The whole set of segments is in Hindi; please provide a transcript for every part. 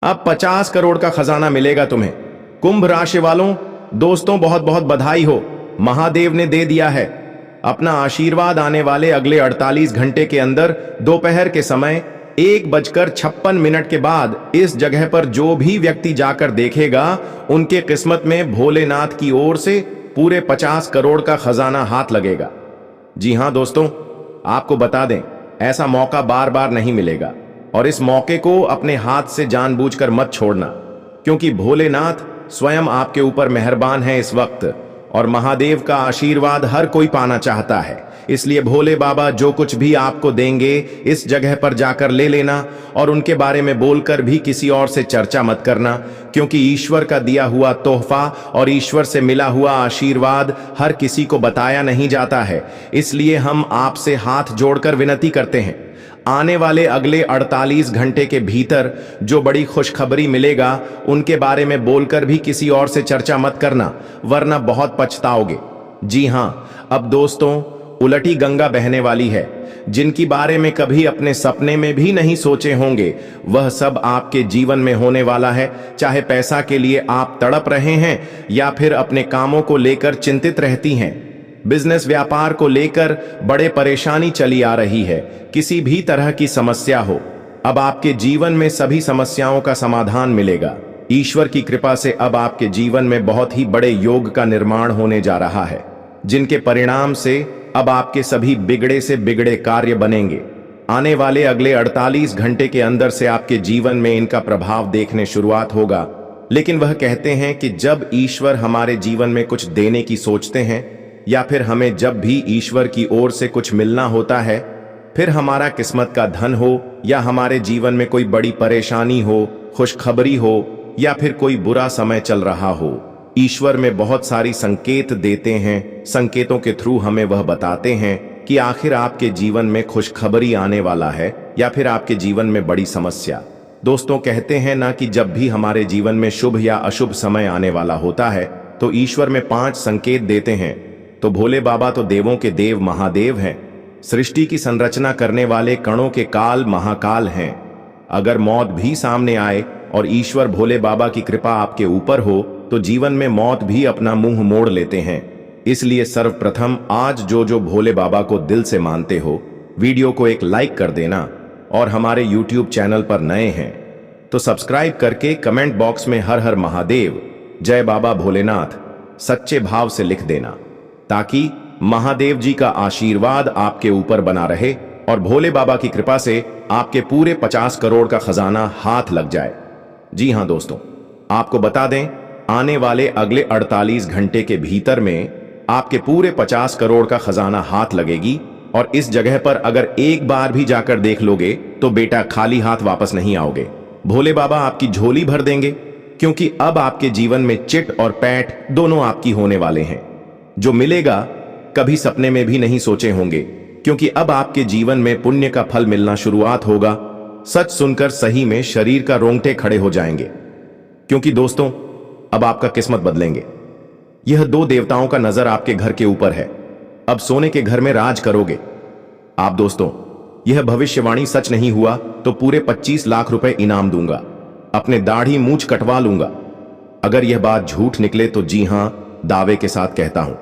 अब 50 करोड़ का खजाना मिलेगा तुम्हें। कुंभ राशि वालों, दोस्तों बहुत बहुत बधाई हो, महादेव ने दे दिया है अपना आशीर्वाद। आने वाले अगले 48 घंटे के अंदर दोपहर के समय 1:56 के बाद इस जगह पर जो भी व्यक्ति जाकर देखेगा उनके किस्मत में भोलेनाथ की ओर से पूरे 50 करोड़ का खजाना हाथ लगेगा। जी हां दोस्तों, आपको बता दें, ऐसा मौका बार बार नहीं मिलेगा और इस मौके को अपने हाथ से जानबूझकर मत छोड़ना, क्योंकि भोलेनाथ स्वयं आपके ऊपर मेहरबान है इस वक्त और महादेव का आशीर्वाद हर कोई पाना चाहता है। इसलिए भोले बाबा जो कुछ भी आपको देंगे इस जगह पर जाकर ले लेना और उनके बारे में बोलकर भी किसी और से चर्चा मत करना, क्योंकि ईश्वर का दिया हुआ तोहफा और ईश्वर से मिला हुआ आशीर्वाद हर किसी को बताया नहीं जाता है। इसलिए हम आपसे हाथ जोड़कर विनती करते हैं, आने वाले अगले 48 घंटे के भीतर जो बड़ी खुशखबरी मिलेगा उनके बारे में बोलकर भी किसी और से चर्चा मत करना, वरना बहुत पछताओगे। जी हां, अब दोस्तों उलटी गंगा बहने वाली है, जिनकी बारे में कभी अपने सपने में भी नहीं सोचे होंगे, वह सब आपके जीवन में होने वाला है। चाहे पैसा के लिए आप तड़प रहे हैं या फिर अपने कामों को लेकर चिंतित रहती हैं, बिजनेस व्यापार को लेकर बड़े परेशानी चली आ रही है, किसी भी तरह की समस्या हो, अब आपके जीवन में सभी समस्याओं का समाधान मिलेगा। ईश्वर की कृपा से अब आपके जीवन में बहुत ही बड़े योग का निर्माण होने जा रहा है, जिनके परिणाम से अब आपके सभी बिगड़े से बिगड़े कार्य बनेंगे। आने वाले अगले 48 घंटे के अंदर से आपके जीवन में इनका प्रभाव देखने शुरुआत होगा। लेकिन वह कहते हैं कि जब ईश्वर हमारे जीवन में कुछ देने की सोचते हैं या फिर हमें जब भी ईश्वर की ओर से कुछ मिलना होता है, फिर हमारा किस्मत का धन हो या हमारे जीवन में कोई बड़ी परेशानी हो, खुशखबरी हो या फिर कोई बुरा समय चल रहा हो, ईश्वर में बहुत सारी संकेत देते हैं। संकेतों के थ्रू हमें वह बताते हैं कि आखिर आपके जीवन में खुशखबरी आने वाला है या फिर आपके जीवन में बड़ी समस्या। दोस्तों कहते हैं ना कि जब भी हमारे जीवन में शुभ या अशुभ समय आने वाला होता है तो ईश्वर में 5 संकेत देते हैं। तो भोले बाबा तो देवों के देव महादेव हैं, सृष्टि की संरचना करने वाले कणों के काल महाकाल हैं। अगर मौत भी सामने आए और ईश्वर भोले बाबा की कृपा आपके ऊपर हो तो जीवन में मौत भी अपना मुंह मोड़ लेते हैं। इसलिए सर्वप्रथम आज जो भोले बाबा को दिल से मानते हो, वीडियो को एक लाइक कर देना और हमारे YouTube चैनल पर नए हैं तो सब्सक्राइब करके कमेंट बॉक्स में हर हर महादेव, जय बाबा भोलेनाथ सच्चे भाव से लिख देना, ताकि महादेव जी का आशीर्वाद आपके ऊपर बना रहे और भोले बाबा की कृपा से आपके पूरे 50 करोड़ का खजाना हाथ लग जाए। जी हां दोस्तों, आपको बता दें, आने वाले अगले 48 घंटे के भीतर में आपके पूरे 50 करोड़ का खजाना हाथ लगेगी और इस जगह पर अगर एक बार भी जाकर देख लोगे तो बेटा खाली हाथ वापस नहीं आओगे। भोले बाबा आपकी झोली भर देंगे, क्योंकि अब आपके जीवन में चिट और पैठ दोनों आपकी होने वाले हैं। जो मिलेगा कभी सपने में भी नहीं सोचे होंगे, क्योंकि अब आपके जीवन में पुण्य का फल मिलना शुरुआत होगा। सच सुनकर सही में शरीर का रोंगटे खड़े हो जाएंगे, क्योंकि दोस्तों अब आपका किस्मत बदलेंगे। यह 2 देवताओं का नजर आपके घर के ऊपर है, अब सोने के घर में राज करोगे आप। दोस्तों यह भविष्यवाणी सच नहीं हुआ तो पूरे 25 लाख रुपए इनाम दूंगा, अपने दाढ़ी मूंछ कटवा लूंगा। अगर यह बात झूठ निकले तो जी हां, दावे के साथ कहता हूं।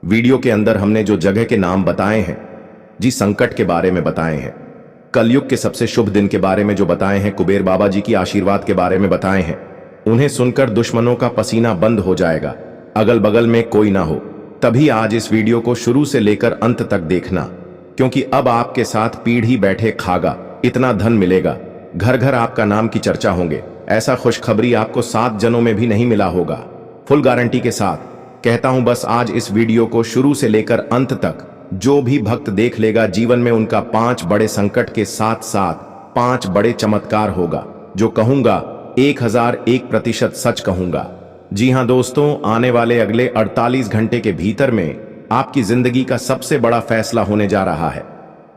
वीडियो के अंदर हमने जो जगह के नाम बताए हैं, जी संकट के बारे में बताए हैं, कलयुग के सबसे शुभ दिन के बारे में जो बताए हैं, कुबेर बाबा जी की आशीर्वाद के बारे में बताए हैं, उन्हें सुनकर दुश्मनों का पसीना बंद हो जाएगा, अगल बगल में कोई ना हो। तभी आज इस वीडियो को शुरू से लेकर अंत तक देखना, क्योंकि अब आपके साथ पीढ़ी बैठे खागा, इतना धन मिलेगा, घर घर आपका नाम की चर्चा होंगे। ऐसा खुशखबरी आपको 7 जनों में भी नहीं मिला होगा। फुल गारंटी के साथ कहता हूं, बस आज इस वीडियो को शुरू से लेकर अंत तक जो भी भक्त देख लेगा, जीवन में उनका 5 बड़े संकट के साथ साथ 5 बड़े चमत्कार होगा। जो कहूंगा 1001% सच कहूंगा। जी हां दोस्तों, आने वाले अगले 48 घंटे के भीतर में आपकी जिंदगी का सबसे बड़ा फैसला होने जा रहा है।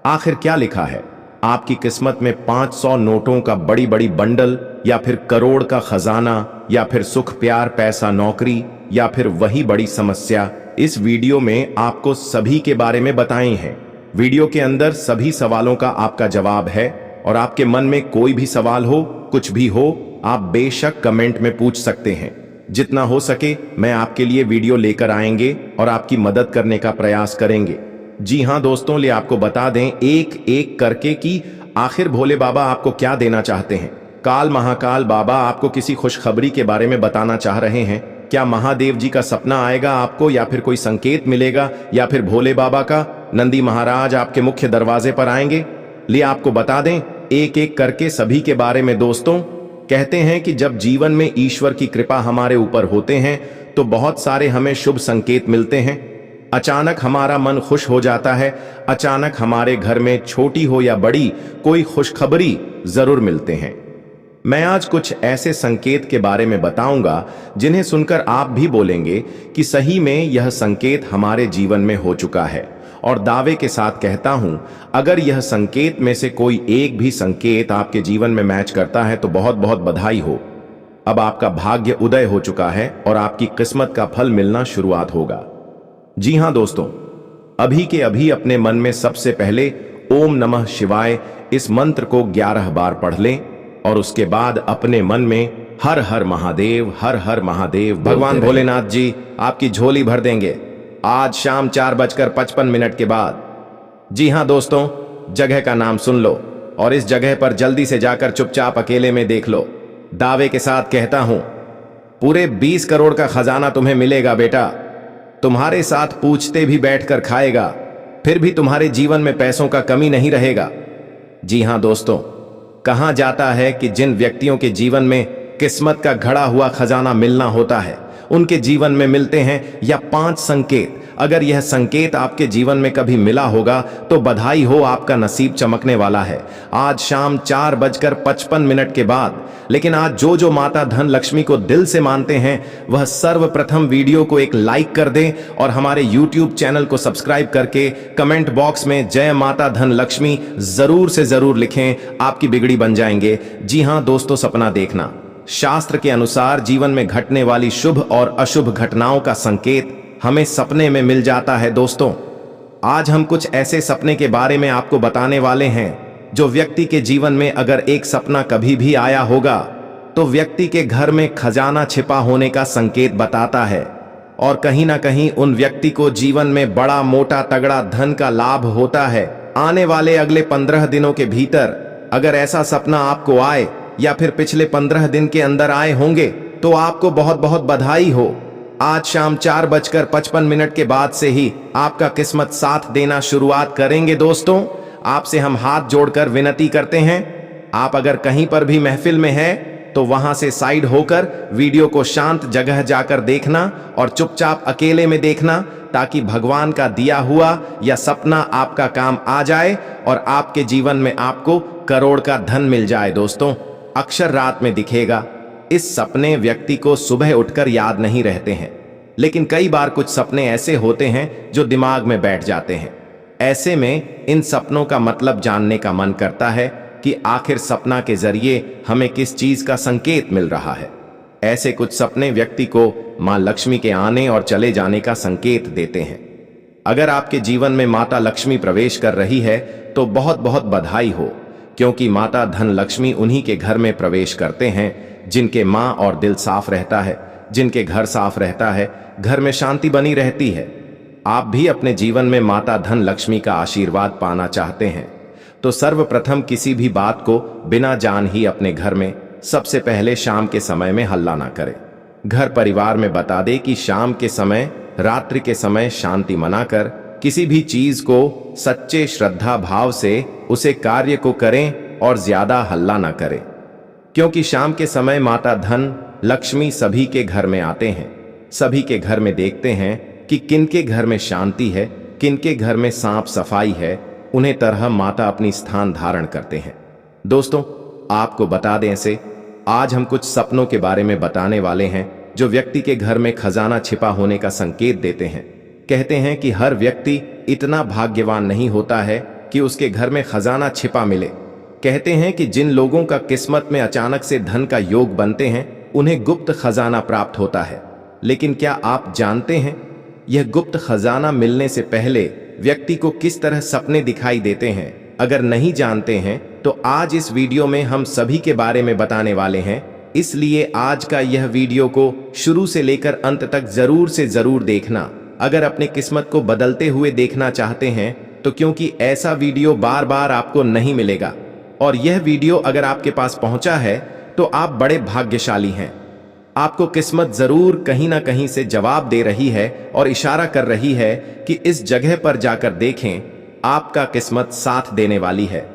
आखिर क्या लिखा है? आपकी किस्मत में 500 नोटों का बड़ी बड़ी बंडल, या फिर करोड़ का खजाना, या फिर सुख प्यार पैसा नौकरी, या फिर वही बड़ी समस्या। इस वीडियो में आपको सभी के बारे में बताए हैं। वीडियो के अंदर सभी सवालों का आपका जवाब है और आपके मन में कोई भी सवाल हो, कुछ भी हो, आप बेशक कमेंट में पूछ सकते हैं। जितना हो सके मैं आपके लिए वीडियो लेकर आएंगे और आपकी मदद करने का प्रयास करेंगे। जी हाँ दोस्तों, ले आपको बता दें एक एक करके कि आखिर भोले बाबा आपको क्या देना चाहते हैं। काल महाकाल बाबा आपको किसी खुशखबरी के बारे में बताना चाह रहे हैं। क्या महादेव जी का सपना आएगा आपको, या फिर कोई संकेत मिलेगा, या फिर भोले बाबा का नंदी महाराज आपके मुख्य दरवाजे पर आएंगे? लिए आपको बता दें एक एक करके सभी के बारे में। दोस्तों, कहते हैं कि जब जीवन में ईश्वर की कृपा हमारे ऊपर होते हैं तो बहुत सारे हमें शुभ संकेत मिलते हैं। अचानक हमारा मन खुश हो जाता है, अचानक हमारे घर में छोटी हो या बड़ी कोई खुशखबरी जरूर मिलते हैं। मैं आज कुछ ऐसे संकेत के बारे में बताऊंगा जिन्हें सुनकर आप भी बोलेंगे कि सही में यह संकेत हमारे जीवन में हो चुका है। और दावे के साथ कहता हूं, अगर यह संकेत में से कोई एक भी संकेत आपके जीवन में मैच करता है तो बहुत बहुत बधाई हो। अब आपका भाग्य उदय हो चुका है और आपकी किस्मत का फल मिलना शुरुआत होगा। जी हां दोस्तों, अभी के अभी अपने मन में सबसे पहले ओम नमः शिवाय इस मंत्र को 11 बार पढ़ लें और उसके बाद अपने मन में हर हर महादेव भगवान भोलेनाथ जी आपकी झोली भर देंगे आज शाम 4:55 के बाद। जी हां दोस्तों, जगह का नाम सुन लो और इस जगह पर जल्दी से जाकर चुपचाप अकेले में देख लो। दावे के साथ कहता हूं, पूरे 20 करोड़ का खजाना तुम्हें मिलेगा बेटा। तुम्हारे साथ पूछते भी बैठकर खाएगा, फिर भी तुम्हारे जीवन में पैसों का कमी नहीं रहेगा। जी हां दोस्तों, कहा जाता है कि जिन व्यक्तियों के जीवन में किस्मत का घड़ा हुआ खजाना मिलना होता है उनके जीवन में मिलते हैं या 5 संकेत। अगर यह संकेत आपके जीवन में कभी मिला होगा तो बधाई हो, आपका नसीब चमकने वाला है आज शाम 4:55 के बाद। लेकिन आज जो माता धन लक्ष्मी को दिल से मानते हैं वह सर्वप्रथम वीडियो को एक लाइक कर दें और हमारे YouTube चैनल को सब्सक्राइब करके कमेंट बॉक्स में जय माता धन लक्ष्मी जरूर से जरूर लिखें, आपकी बिगड़ी बन जाएंगे। जी हां दोस्तों, सपना देखना शास्त्र के अनुसार जीवन में घटने वाली शुभ और अशुभ घटनाओं का संकेत हमें सपने में मिल जाता है। दोस्तों, आज हम कुछ ऐसे सपने के बारे में आपको बताने वाले हैं जो व्यक्ति के जीवन में अगर एक सपना कभी भी आया होगा तो व्यक्ति के घर में खजाना छिपा होने का संकेत बताता है और कहीं ना कहीं उन व्यक्ति को जीवन में बड़ा मोटा तगड़ा धन का लाभ होता है। आने वाले अगले 15 दिनों के भीतर अगर ऐसा सपना आपको आए या फिर पिछले 15 दिन के अंदर आए होंगे तो आपको बहुत बहुत बधाई हो। आज शाम 4:55 के बाद से ही आपका किस्मत साथ देना शुरुआत करेंगे। दोस्तों, आपसे हम हाथ जोड़कर विनती करते हैं, आप अगर कहीं पर भी महफिल में हैं तो वहां से साइड होकर वीडियो को शांत जगह जाकर देखना और चुपचाप अकेले में देखना, ताकि भगवान का दिया हुआ या सपना आपका काम आ जाए और आपके जीवन में आपको करोड़ का धन मिल जाए। दोस्तों, अक्षर रात में दिखेगा। इस सपने व्यक्ति को सुबह उठकर याद नहीं रहते हैं, लेकिन कई बार कुछ सपने ऐसे होते हैं जो दिमाग में बैठ जाते हैं। ऐसे में इन सपनों का मतलब जानने का मन करता है कि आखिर सपना के जरिए हमें किस चीज का संकेत मिल रहा है। ऐसे कुछ सपने व्यक्ति को मां लक्ष्मी के आने और चले जाने का संकेत देते हैं। अगर आपके जीवन में माता लक्ष्मी प्रवेश कर रही है तो बहुत बहुत बधाई हो, क्योंकि माता धन लक्ष्मी उन्हीं के घर में प्रवेश करते हैं जिनके मां और दिल साफ रहता है, जिनके घर साफ रहता है, घर में शांति बनी रहती है। आप भी अपने जीवन में माता धन लक्ष्मी का आशीर्वाद पाना चाहते हैं तो सर्वप्रथम किसी भी बात को बिना जान ही अपने घर में सबसे पहले शाम के समय में हल्ला ना करें। घर परिवार में बता दे कि शाम के समय, रात्रि के समय शांति मनाकर किसी भी चीज को सच्चे श्रद्धा भाव से उसे कार्य को करें और ज्यादा हल्ला ना करें, क्योंकि शाम के समय माता धन लक्ष्मी सभी के घर में आते हैं। सभी के घर में देखते हैं कि किनके घर में शांति है, किनके घर में साफ सफाई है, उन्हें तरह माता अपनी स्थान धारण करते हैं। दोस्तों, आपको बता दें से आज हम कुछ सपनों के बारे में बताने वाले हैं जो व्यक्ति के घर में खजाना छिपा होने का संकेत देते हैं। कहते हैं कि हर व्यक्ति इतना भाग्यवान नहीं होता है कि उसके घर में खजाना छिपा मिले। कहते हैं कि जिन लोगों का किस्मत में अचानक से धन का योग बनते हैं उन्हें गुप्त खजाना प्राप्त होता है। लेकिन क्या आप जानते हैं यह गुप्त खजाना मिलने से पहले व्यक्ति को किस तरह सपने दिखाई देते हैं? अगर नहीं जानते हैं तो आज इस वीडियो में हम सभी के बारे में बताने वाले हैं इसलिए आज का यह वीडियो को शुरू से लेकर अंत तक जरूर से जरूर देखना अगर अपनी किस्मत को बदलते हुए देखना चाहते हैं तो, क्योंकि ऐसा वीडियो बार बार आपको नहीं मिलेगा। और यह वीडियो अगर आपके पास पहुंचा है तो आप बड़े भाग्यशाली हैं। आपको किस्मत जरूर कहीं ना कहीं से जवाब दे रही है और इशारा कर रही है कि इस जगह पर जाकर देखें, आपका किस्मत साथ देने वाली है।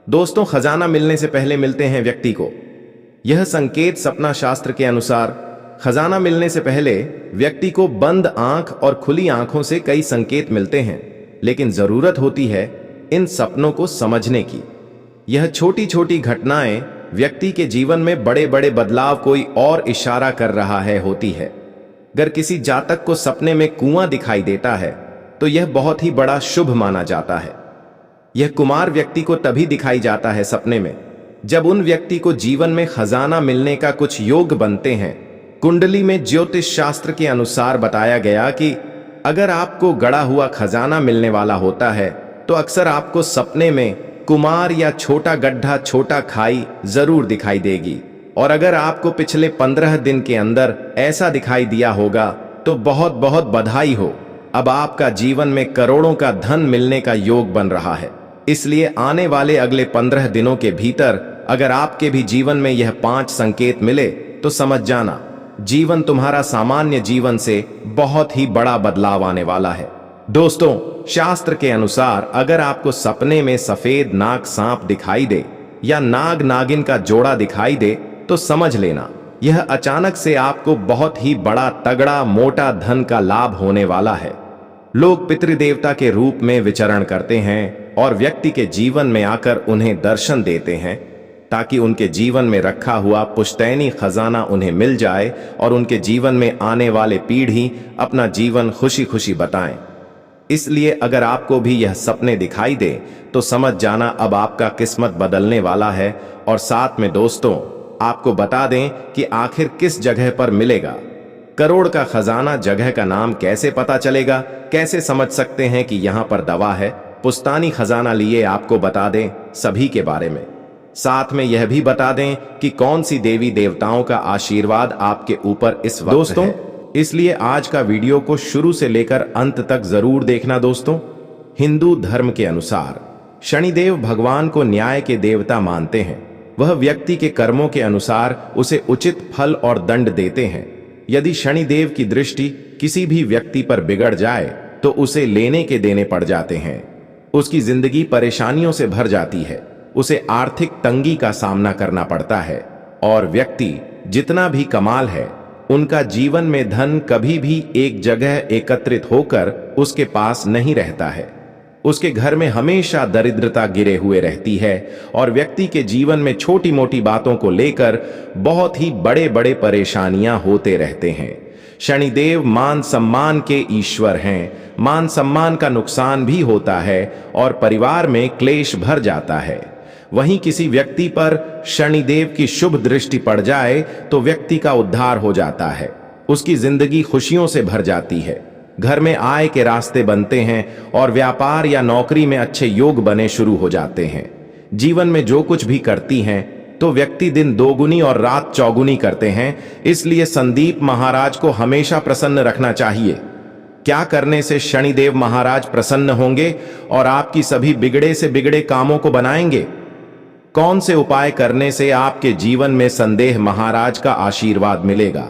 दोस्तों, खजाना मिलने से पहले मिलते हैं व्यक्ति को। यह संकेत सपना शास्त्र के अनुसार खजाना मिलने से पहले व्यक्ति को बंद आंख और खुली आंखों से कई संकेत मिलते हैं, लेकिन जरूरत होती है इन सपनों को समझने की। यह छोटी छोटी घटनाएं व्यक्ति के जीवन में बड़े बड़े बदलाव कोई और इशारा कर रहा है होती है। अगर किसी जातक को सपने में कुआं दिखाई देता है तो यह बहुत ही बड़ा शुभ माना जाता है। यह कुमार व्यक्ति को तभी दिखाई जाता है सपने में जब उन व्यक्ति को जीवन में खजाना मिलने का कुछ योग बनते हैं। कुंडली में ज्योतिष शास्त्र के अनुसार बताया गया कि अगर आपको गड़ा हुआ खजाना मिलने वाला होता है तो अक्सर आपको सपने में कुमार या छोटा गड्ढा, छोटा खाई जरूर दिखाई देगी। और अगर आपको पिछले 15 दिन के अंदर ऐसा दिखाई दिया होगा तो बहुत बहुत बधाई हो, अब आपका जीवन में करोड़ों का धन मिलने का योग बन रहा है। इसलिए आने वाले अगले 15 दिनों के भीतर अगर आपके भी जीवन में यह 5 संकेत मिले तो समझ जाना, जीवन तुम्हारा सामान्य जीवन से बहुत ही बड़ा बदलाव आने वाला है। दोस्तों, शास्त्र के अनुसार अगर आपको सपने में सफेद नाग सांप दिखाई दे या नाग नागिन का जोड़ा दिखाई दे तो समझ लेना यह अचानक से आपको बहुत ही बड़ा तगड़ा मोटा धन का लाभ होने वाला है। लोग पितृदेवता के रूप में विचरण करते हैं और व्यक्ति के जीवन में आकर उन्हें दर्शन देते हैं ताकि उनके जीवन में रखा हुआ पुश्तैनी खजाना उन्हें मिल जाए और उनके जीवन में आने वाले पीढ़ी अपना जीवन खुशी खुशी बताएं। इसलिए अगर आपको भी यह सपने दिखाई दे तो समझ जाना अब आपका किस्मत बदलने वाला है। और साथ में दोस्तों, आपको बता दें कि आखिर किस जगह पर मिलेगा करोड़ का खजाना। जगह का नाम कैसे पता चलेगा, कैसे समझ सकते हैं कि यहां पर दवा है, पुश्तैनी खजाना लिए आपको बता दें सभी के बारे में। साथ में यह भी बता दें कि कौन सी देवी देवताओं का आशीर्वाद आपके ऊपर इस वक्त दोस्तों है। इसलिए आज का वीडियो को शुरू से लेकर अंत तक जरूर देखना। दोस्तों, हिंदू धर्म के अनुसार शनिदेव भगवान को न्याय के देवता मानते हैं। वह व्यक्ति के कर्मों के अनुसार उसे उचित फल और दंड देते हैं। यदि शनिदेव की दृष्टि किसी भी व्यक्ति पर बिगड़ जाए तो उसे लेने के देने पड़ जाते हैं। उसकी जिंदगी परेशानियों से भर जाती है, उसे आर्थिक तंगी का सामना करना पड़ता है और व्यक्ति जितना भी कमाल है उनका जीवन में धन कभी भी एक जगह एकत्रित होकर उसके पास नहीं रहता है। उसके घर में हमेशा दरिद्रता गिरे हुए रहती है और व्यक्ति के जीवन में छोटी मोटी बातों को लेकर बहुत ही बड़े बड़े परेशानियां होते रहते हैं। शनिदेव मान सम्मान के ईश्वर हैं। मान सम्मान का नुकसान भी होता है और परिवार में क्लेश भर जाता है। वहीं किसी व्यक्ति पर शनिदेव की शुभ दृष्टि पड़ जाए तो व्यक्ति का उद्धार हो जाता है, उसकी जिंदगी खुशियों से भर जाती है, घर में आय के रास्ते बनते हैं और व्यापार या नौकरी में अच्छे योग बने शुरू हो जाते हैं। जीवन में जो कुछ भी करती हैं तो व्यक्ति दिन दोगुनी और रात चौगुनी करते हैं। इसलिए संदीप महाराज को हमेशा प्रसन्न रखना चाहिए। क्या करने से शनिदेव महाराज प्रसन्न होंगे और आपकी सभी बिगड़े से बिगड़े कामों को बनाएंगे? कौन से उपाय करने से आपके जीवन में संदेह महाराज का आशीर्वाद मिलेगा,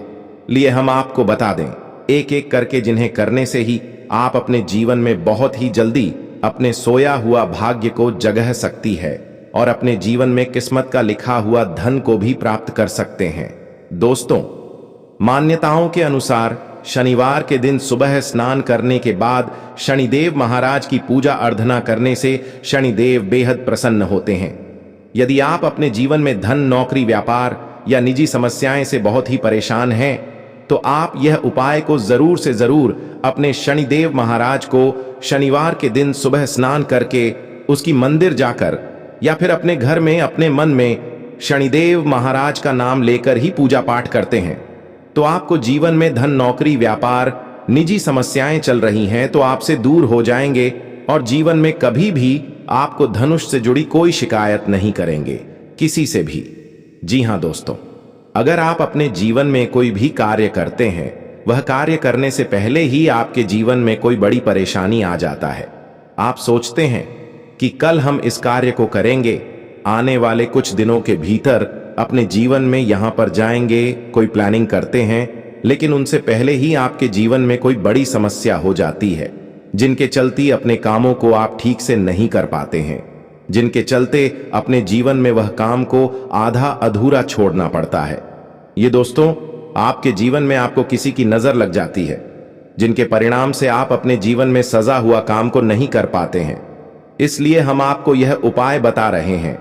लिए हम आपको बता दें एक एक करके, जिन्हें करने से ही आप अपने जीवन में बहुत ही जल्दी अपने सोया हुआ भाग्य को जगह सकती है और अपने जीवन में किस्मत का लिखा हुआ धन को भी प्राप्त कर सकते हैं। दोस्तों, मान्यताओं के अनुसार शनिवार के दिन सुबह स्नान करने के बाद शनिदेव महाराज की पूजा अर्चना करने से शनिदेव बेहद प्रसन्न होते हैं। यदि आप अपने जीवन में धन, नौकरी, व्यापार या निजी समस्याएं से बहुत ही परेशान हैं तो आप यह उपाय को जरूर से जरूर अपने शनिदेव महाराज को शनिवार के दिन सुबह स्नान करके उसकी मंदिर जाकर या फिर अपने घर में अपने मन में शनिदेव महाराज का नाम लेकर ही पूजा पाठ करते हैं तो आपको जीवन में धन, नौकरी, व्यापार, निजी समस्याएं चल रही हैं तो आपसे दूर हो जाएंगे और जीवन में कभी भी आपको धनुष से जुड़ी कोई शिकायत नहीं करेंगे किसी से भी। जी हां दोस्तों, अगर आप अपने जीवन में कोई भी कार्य करते हैं, वह कार्य करने से पहले ही आपके जीवन में कोई बड़ी परेशानी आ जाता है। आप सोचते हैं कि कल हम इस कार्य को करेंगे, आने वाले कुछ दिनों के भीतर अपने जीवन में यहां पर जाएंगे, कोई प्लानिंग करते हैं, लेकिन उनसे पहले ही आपके जीवन में कोई बड़ी समस्या हो जाती है, जिनके चलती अपने कामों को आप ठीक से नहीं कर पाते हैं, जिनके चलते अपने जीवन में वह काम को आधा अधूरा छोड़ना पड़ता है। ये दोस्तों, आपके जीवन में आपको किसी की नजर लग जाती है, जिनके परिणाम से आप अपने जीवन में सजा हुआ काम को नहीं कर पाते हैं। इसलिए हम आपको यह उपाय बता रहे हैं।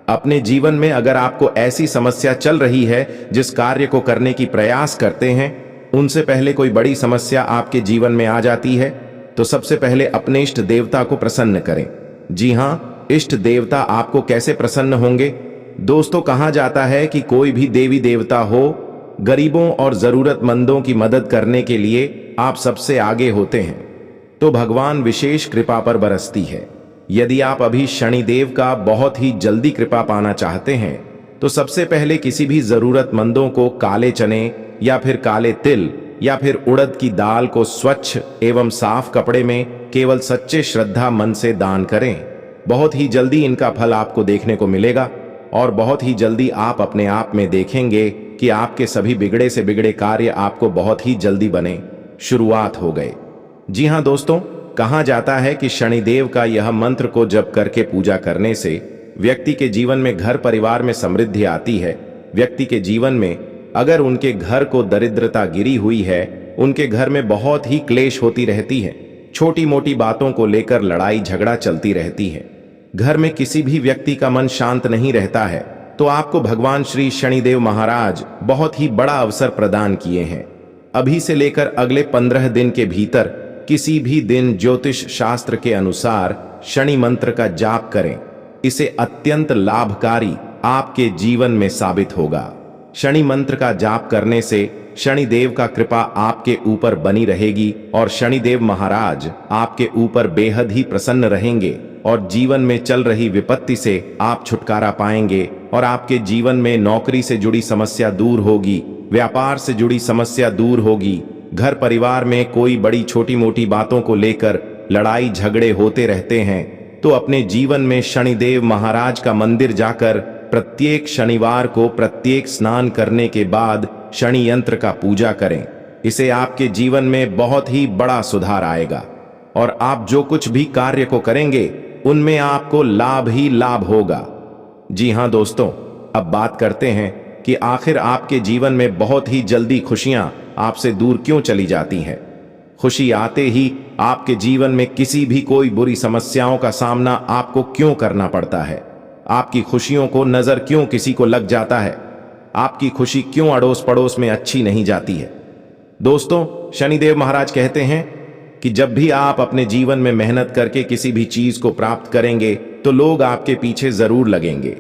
अपने जीवन में अगर आपको ऐसी समस्या चल रही है, जिस कार्य को करने की प्रयास करते हैं, उनसे पहले कोई बड़ी समस्या आपके जीवन में आ जाती है, तो सबसे पहले अपने इष्ट देवता को प्रसन्न करें। जी हाँ, इष्ट देवता आपको कैसे प्रसन्न होंगे? दोस्तों, कहा जाता है कि कोई भी देवी देवता हो, गरीबों और जरूरतमंदों की मदद करने के लिए आप सबसे आगे होते हैं, तो भगवान विशेष कृपा पर बरसती है। यदि आप अभी शनिदेव का बहुत ही जल्दी कृपा पाना चाहते हैं, तो सबसे पहले किसी भी जरूरतमंदों को काले चने या फिर काले तिल या फिर उड़द की दाल को स्वच्छ एवं साफ कपड़े में केवल सच्चे श्रद्धा मन से दान करें। बहुत ही जल्दी इनका फल आपको देखने को मिलेगा और बहुत ही जल्दी आप अपने आप में देखेंगे कि आपके सभी बिगड़े से बिगड़े कार्य आपको बहुत ही जल्दी बने शुरुआत हो गए। जी हाँ दोस्तों, कहा जाता है कि शनिदेव का यह मंत्र को जप करके पूजा करने से व्यक्ति के जीवन में घर परिवार में समृद्धि आती है। व्यक्ति के जीवन में अगर उनके घर को दरिद्रता गिरी हुई है, उनके घर में बहुत ही क्लेश होती रहती है, छोटी मोटी बातों को लेकर लड़ाई झगड़ा चलती रहती है, घर में किसी भी व्यक्ति का मन शांत नहीं रहता है, तो आपको भगवान श्री शनिदेव महाराज बहुत ही बड़ा अवसर प्रदान किए हैं। अभी से लेकर अगले 15 दिन के भीतर किसी भी दिन ज्योतिष शास्त्र के अनुसार शनि मंत्र का जाप करें। इसे अत्यंत लाभकारी आपके जीवन में साबित होगा। शनि मंत्र का जाप करने से शनिदेव का कृपा आपके ऊपर बनी रहेगी और शनिदेव महाराज आपके ऊपर बेहद ही प्रसन्न रहेंगे और जीवन में चल रही विपत्ति से आप छुटकारा पाएंगे और आपके जीवन में नौकरी से जुड़ी समस्या दूर होगी, व्यापार से जुड़ी समस्या दूर होगी। घर परिवार में कोई बड़ी छोटी मोटी बातों को लेकर लड़ाई झगड़े होते रहते हैं, तो अपने जीवन में शनिदेव महाराज का मंदिर जाकर प्रत्येक शनिवार को प्रत्येक स्नान करने के बाद शनि यंत्र का पूजा करें। इसे आपके जीवन में बहुत ही बड़ा सुधार आएगा और आप जो कुछ भी कार्य को करेंगे उनमें आपको लाभ ही लाभ होगा। जी हाँ दोस्तों, अब बात करते हैं कि आखिर आपके जीवन में बहुत ही जल्दी खुशियां आपसे दूर क्यों चली जाती हैं। खुशी आते ही आपके जीवन में किसी भी कोई बुरी समस्याओं का सामना आपको क्यों करना पड़ता है? आपकी खुशियों को नजर क्यों किसी को लग जाता है? आपकी खुशी क्यों अड़ोस पड़ोस में अच्छी नहीं जाती है? दोस्तों, शनिदेव महाराज कहते हैं कि जब भी आप अपने जीवन में मेहनत करके किसी भी चीज को प्राप्त करेंगे तो लोग आपके पीछे जरूर लगेंगे,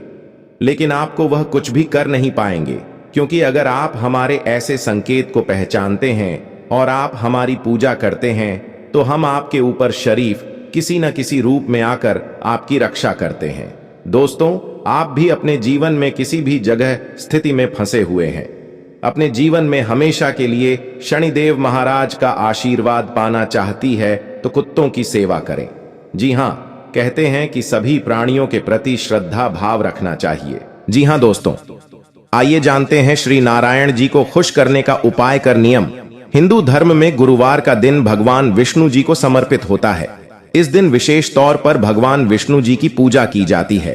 लेकिन आपको वह कुछ भी कर नहीं पाएंगे, क्योंकि अगर आप हमारे ऐसे संकेत को पहचानते हैं और आप हमारी पूजा करते हैं तो हम आपके ऊपर शरीफ किसी न किसी रूप में आकर आपकी रक्षा करते हैं। दोस्तों, आप भी अपने जीवन में किसी भी जगह स्थिति में फंसे हुए हैं, अपने जीवन में हमेशा के लिए शनिदेव महाराज का आशीर्वाद पाना चाहती है तो कुत्तों की सेवा करें। जी हाँ, कहते हैं कि सभी प्राणियों के प्रति श्रद्धा भाव रखना चाहिए। जी हाँ दोस्तों, आइए जानते हैं श्री नारायण जी को खुश करने का उपाय कर नियम। हिंदू धर्म में गुरुवार का दिन भगवान विष्णु जी को समर्पित होता है। इस दिन विशेष तौर पर भगवान विष्णु जी की पूजा की जाती है।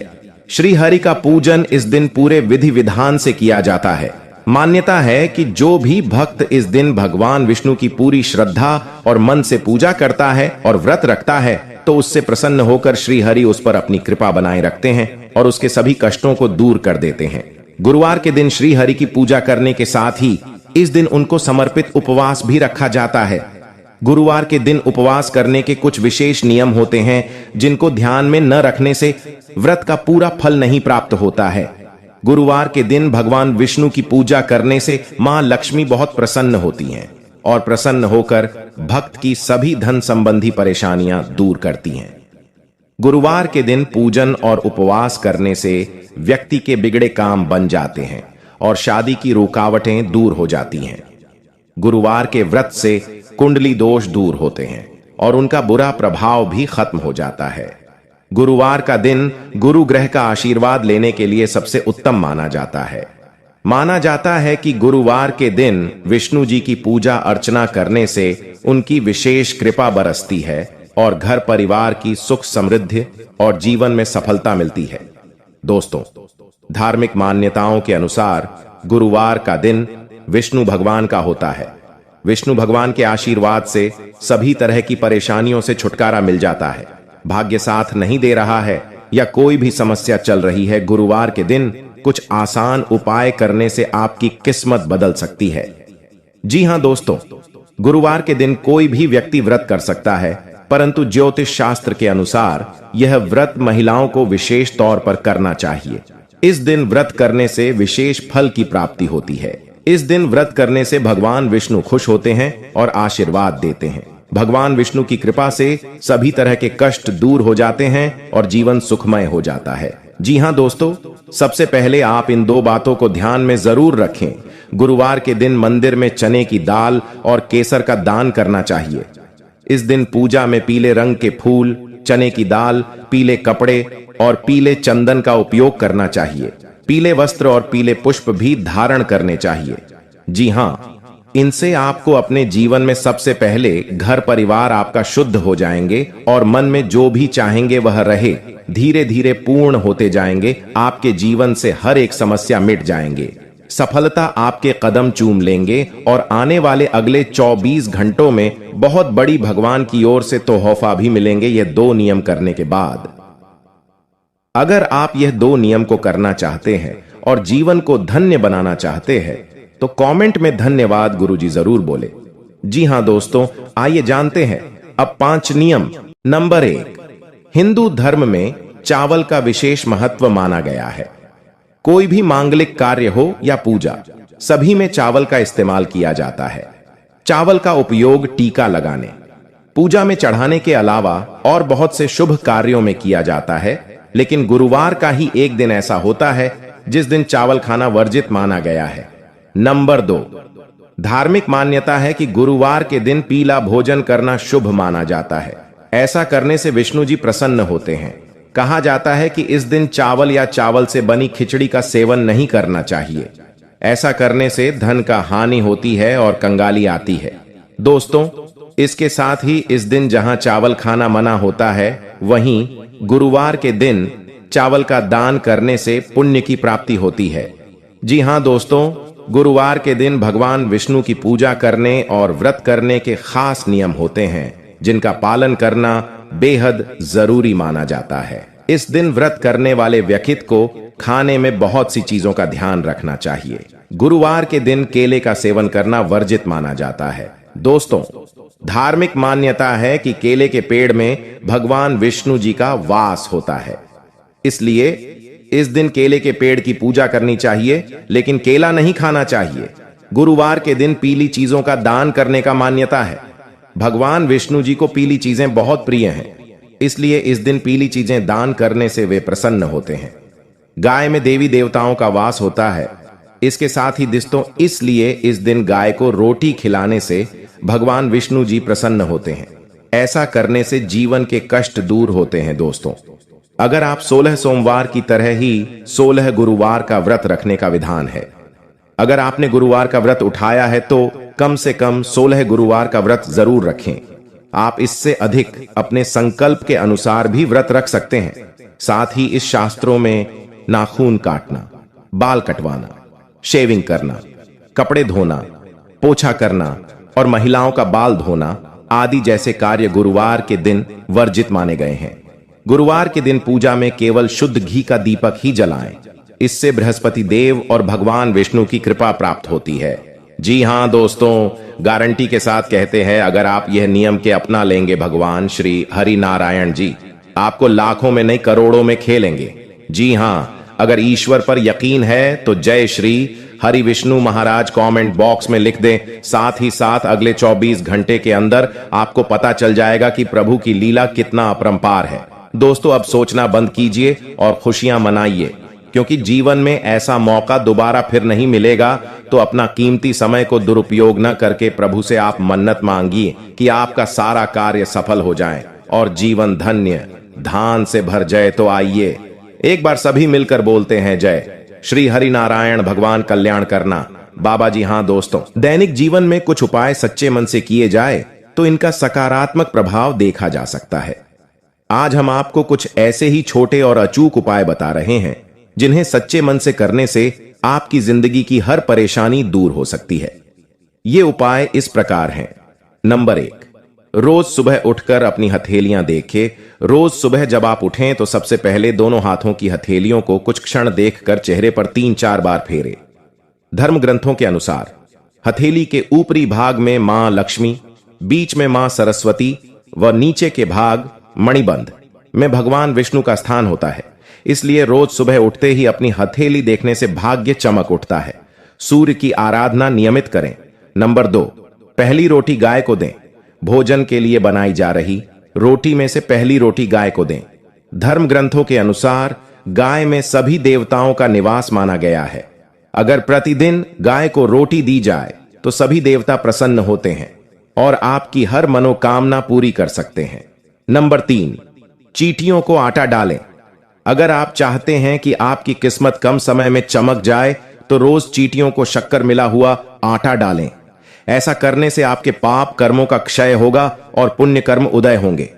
श्री हरि का पूजन इस दिन पूरे विधि विधान से किया जाता है। मान्यता है कि जो भी भक्त इस दिन भगवान विष्णु की पूरी श्रद्धा और मन से पूजा करता है और व्रत रखता है तो उससे प्रसन्न होकर श्री हरि उस पर अपनी कृपा बनाए रखते हैं और उसके सभी कष्टों को दूर कर देते हैं। गुरुवार के दिन श्री हरि की पूजा करने के साथ ही इस दिन उनको समर्पित उपवास भी रखा जाता है। गुरुवार के दिन उपवास करने के कुछ विशेष नियम होते हैं जिनको ध्यान में न रखने से व्रत का पूरा फल नहीं प्राप्त होता है। गुरुवार के दिन भगवान विष्णु की पूजा करने से मां लक्ष्मी बहुत प्रसन्न होती हैं और प्रसन्न होकर भक्त की सभी धन संबंधी परेशानियां दूर करती हैं। गुरुवार के दिन पूजन और उपवास करने से व्यक्ति के बिगड़े काम बन जाते हैं और शादी की रुकावटें दूर हो जाती हैं। गुरुवार के व्रत से कुंडली दोष दूर होते हैं और उनका बुरा प्रभाव भी खत्म हो जाता है। गुरुवार का दिन गुरु ग्रह का आशीर्वाद लेने के लिए सबसे उत्तम माना जाता है। माना जाता है कि गुरुवार के दिन विष्णु जी की पूजा अर्चना करने से उनकी विशेष कृपा बरसती है और घर परिवार की सुख समृद्धि और जीवन में सफलता मिलती है। दोस्तों, धार्मिक मान्यताओं के अनुसार गुरुवार का दिन विष्णु भगवान का होता है। विष्णु भगवान के आशीर्वाद से सभी तरह की परेशानियों से छुटकारा मिल जाता है। भाग्य साथ नहीं दे रहा है या कोई भी समस्या चल रही है, गुरुवार के दिन कुछ आसान उपाय करने से आपकी किस्मत बदल सकती है। जी हां दोस्तों, गुरुवार के दिन कोई भी व्यक्ति व्रत कर सकता है, परंतु ज्योतिष शास्त्र के अनुसार यह व्रत महिलाओं को विशेष तौर पर करना चाहिए। इस दिन व्रत करने से विशेष फल की प्राप्ति होती है। इस दिन व्रत करने से भगवान विष्णु खुश होते हैं और आशीर्वाद देते हैं। भगवान विष्णु की कृपा से सभी तरह के कष्ट दूर हो जाते हैं और जीवन सुखमय हो जाता है। जी हां दोस्तों, सबसे पहले आप इन दो बातों को ध्यान में जरूर रखें। गुरुवार के दिन मंदिर में चने की दाल और केसर का दान करना चाहिए। इस दिन पूजा में पीले रंग के फूल, चने की दाल, पीले कपड़े और पीले चंदन का उपयोग करना चाहिए। पीले वस्त्र और पीले पुष्प भी धारण करने चाहिए। जी हां, इनसे आपको अपने जीवन में सबसे पहले घर परिवार आपका शुद्ध हो जाएंगे और मन में जो भी चाहेंगे वह रहे। धीरे धीरे पूर्ण होते जाएंगे। आपके जीवन से हर एक समस्या मिट जाएंगे। सफलता आपके कदम चूम लेंगे और आने वाले अगले 24 घंटों में बहुत बड़ी भगवान की ओर से तोहफा भी मिलेंगे। ये दो नियम करने के बाद, अगर आप यह दो नियम को करना चाहते हैं और जीवन को धन्य बनाना चाहते हैं तो कमेंट में धन्यवाद गुरुजी जरूर बोले। जी हां दोस्तों, आइए जानते हैं अब 5 नियम। नंबर 1, हिंदू धर्म में चावल का विशेष महत्व माना गया है। कोई भी मांगलिक कार्य हो या पूजा, सभी में चावल का इस्तेमाल किया जाता है। चावल का उपयोग टीका लगाने, पूजा में चढ़ाने के अलावा और बहुत से शुभ कार्यों में किया जाता है, लेकिन गुरुवार का ही एक दिन ऐसा होता है जिस दिन चावल खाना वर्जित माना गया है। नंबर 2, धार्मिक मान्यता है कि गुरुवार के दिन पीला भोजन करना शुभ माना जाता है। ऐसा करने से विष्णु जी प्रसन्न होते हैं। कहा जाता है कि इस दिन चावल या चावल से बनी खिचड़ी का सेवन नहीं करना चाहिए। ऐसा करने से धन का हानि होती है और कंगाली आती है। दोस्तों, इसके साथ ही इस दिन जहां चावल खाना मना होता है, वहीं गुरुवार के दिन चावल का दान करने से पुण्य की प्राप्ति होती है। जी हां दोस्तों, गुरुवार के दिन भगवान विष्णु की पूजा करने और व्रत करने के खास नियम होते हैं, जिनका पालन करना बेहद जरूरी माना जाता है। इस दिन व्रत करने वाले व्यक्ति को खाने में बहुत सी चीजों का ध्यान रखना चाहिए। गुरुवार के दिन केले का सेवन करना वर्जित माना जाता है। दोस्तों, धार्मिक मान्यता है कि केले के पेड़ में भगवान विष्णु जी का वास होता है, इसलिए इस दिन केले के पेड़ की पूजा करनी चाहिए, लेकिन केला नहीं खाना चाहिए। गुरुवार के दिन पीली चीजों का दान करने का मान्यता है। भगवान विष्णु जी को पीली चीजें बहुत प्रिय हैं, इसलिए इस दिन पीली चीजें दान करने से वे प्रसन्न होते हैं। गाय में देवी देवताओं का वास होता है। इसके साथ ही दोस्तों, इसलिए इस दिन गाय को रोटी खिलाने से भगवान विष्णु जी प्रसन्न होते हैं। ऐसा करने से जीवन के कष्ट दूर होते हैं। दोस्तों, अगर आप 16 सोमवार की तरह ही 16 गुरुवार का व्रत रखने का विधान है। अगर आपने गुरुवार का व्रत उठाया है तो कम से कम 16 गुरुवार का व्रत जरूर रखें। आप इससे अधिक अपने संकल्प के अनुसार भी व्रत रख सकते हैं। साथ ही इस शास्त्रों में नाखून काटना, बाल कटवाना, शेविंग करना, कपड़े धोना, पोछा करना और महिलाओं का बाल धोना आदि जैसे कार्य गुरुवार के दिन वर्जित माने गए हैं। गुरुवार के दिन पूजा में केवल शुद्ध घी का दीपक ही जलाएं। इससे बृहस्पति देव और भगवान विष्णु की कृपा प्राप्त होती है। जी हां दोस्तों, गारंटी के साथ कहते हैं, अगर आप यह नियम के अपना लेंगे, भगवान श्री हरि नारायण जी आपको लाखों में नहीं करोड़ों में खेलेंगे। जी हां, अगर ईश्वर पर यकीन है तो जय श्री हरि विष्णु महाराज कमेंट बॉक्स में लिख दें। साथ ही साथ अगले 24 घंटे के अंदर आपको पता चल जाएगा कि प्रभु की लीला कितना अपरंपार है। दोस्तों, अब सोचना बंद कीजिए और खुशियां मनाइए, क्योंकि जीवन में ऐसा मौका दोबारा फिर नहीं मिलेगा। तो अपना कीमती समय को दुरुपयोग न करके प्रभु से आप मन्नत मांगिए कि आपका सारा कार्य सफल हो जाए और जीवन धन्य धान से भर जाए। तो आइए एक बार सभी मिलकर बोलते हैं, जय श्री हरि नारायण, भगवान कल्याण करना। बाबा जी हाँ दोस्तों, दैनिक जीवन में कुछ उपाय सच्चे मन से किए जाए तो इनका सकारात्मक प्रभाव देखा जा सकता है। आज हम आपको कुछ ऐसे ही छोटे और अचूक उपाय बता रहे हैं जिन्हें सच्चे मन से करने से आपकी जिंदगी की हर परेशानी दूर हो सकती है। ये उपाय इस प्रकार हैं। नंबर 1, रोज सुबह उठकर अपनी हथेलियां देखें। रोज सुबह जब आप उठें तो सबसे पहले दोनों हाथों की हथेलियों को कुछ क्षण देखकर चेहरे पर 3-4 बार फेरे। धर्म ग्रंथों के अनुसार हथेली के ऊपरी भाग में मां लक्ष्मी, बीच में मां सरस्वती व नीचे के भाग मणिबंध में भगवान विष्णु का स्थान होता है। इसलिए रोज सुबह उठते ही अपनी हथेली देखने से भाग्य चमक उठता है। सूर्य की आराधना नियमित करें। नंबर 2, पहली रोटी गाय को दें। भोजन के लिए बनाई जा रही रोटी में से पहली रोटी गाय को दें। धर्म ग्रंथों के अनुसार गाय में सभी देवताओं का निवास माना गया है। अगर प्रतिदिन गाय को रोटी दी जाए तो सभी देवता प्रसन्न होते हैं और आपकी हर मनोकामना पूरी कर सकते हैं। नंबर 3, चींटियों को आटा डालें। अगर आप चाहते हैं कि आपकी किस्मत कम समय में चमक जाए तो रोज चींटियों को शक्कर मिला हुआ आटा डालें। ऐसा करने से आपके पाप कर्मों का क्षय होगा और पुण्य कर्म उदय होंगे।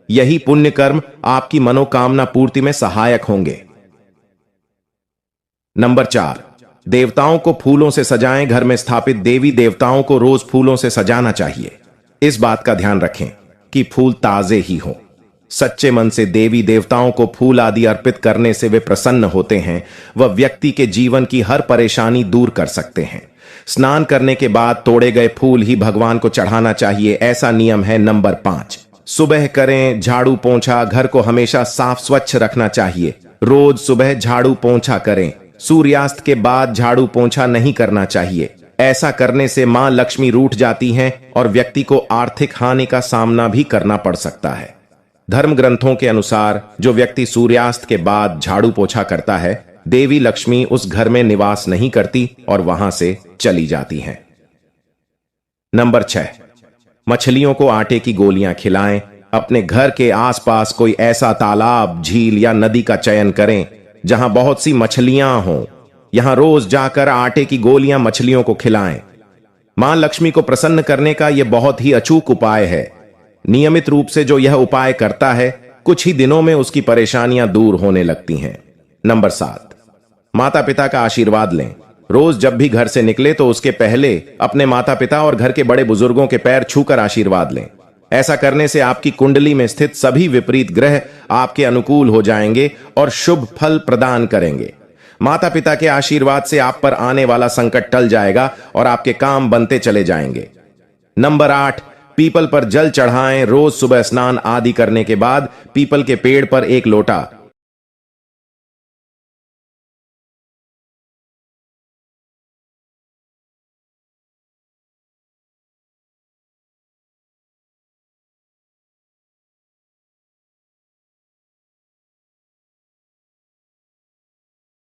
यही पुण्य कर्म आपकी मनोकामना पूर्ति में सहायक होंगे। नंबर 4, देवताओं को फूलों से सजाएं। घर में स्थापित देवी देवताओं को रोज फूलों से सजाना चाहिए। इस बात का ध्यान रखें कि फूल ताजे ही हों। सच्चे मन से देवी देवताओं को फूल आदि अर्पित करने से वे प्रसन्न होते हैं व व्यक्ति के जीवन की हर परेशानी दूर कर सकते हैं। स्नान करने के बाद तोड़े गए फूल ही भगवान को चढ़ाना चाहिए, ऐसा नियम है। नंबर 5, सुबह करें झाड़ू पोंछा। घर को हमेशा साफ स्वच्छ रखना चाहिए। रोज सुबह झाड़ू पोंछा करें। सूर्यास्त के बाद झाड़ू पोंछा नहीं करना चाहिए। ऐसा करने से मां लक्ष्मी रूठ जाती हैं और व्यक्ति को आर्थिक हानि का सामना भी करना पड़ सकता है। धर्म ग्रंथों के अनुसार जो व्यक्ति सूर्यास्त के बाद झाड़ू पोछा करता है, देवी लक्ष्मी उस घर में निवास नहीं करती और वहां से चली जाती हैं। नंबर 6, मछलियों को आटे की गोलियां खिलाएं। अपने घर के आसपास कोई ऐसा तालाब, झील या नदी का चयन करें जहां बहुत सी मछलियां हों। यहां रोज जाकर आटे की गोलियां मछलियों को खिलाएं। मां लक्ष्मी को प्रसन्न करने का यह बहुत ही अचूक उपाय है। नियमित रूप से जो यह उपाय करता है, कुछ ही दिनों में उसकी परेशानियां दूर होने लगती हैं। नंबर 7, माता पिता का आशीर्वाद लें। रोज जब भी घर से निकले तो उसके पहले अपने माता पिता और घर के बड़े बुजुर्गों के पैर छूकर आशीर्वाद लें। ऐसा करने से आपकी कुंडली में स्थित सभी विपरीत ग्रह आपके अनुकूल हो जाएंगे और शुभ फल प्रदान करेंगे। माता पिता के आशीर्वाद से आप पर आने वाला संकट टल जाएगा और आपके काम बनते चले जाएंगे। नंबर 8, पीपल पर जल चढ़ाएं। रोज सुबह स्नान आदि करने के बाद पीपल के पेड़ पर एक लोटा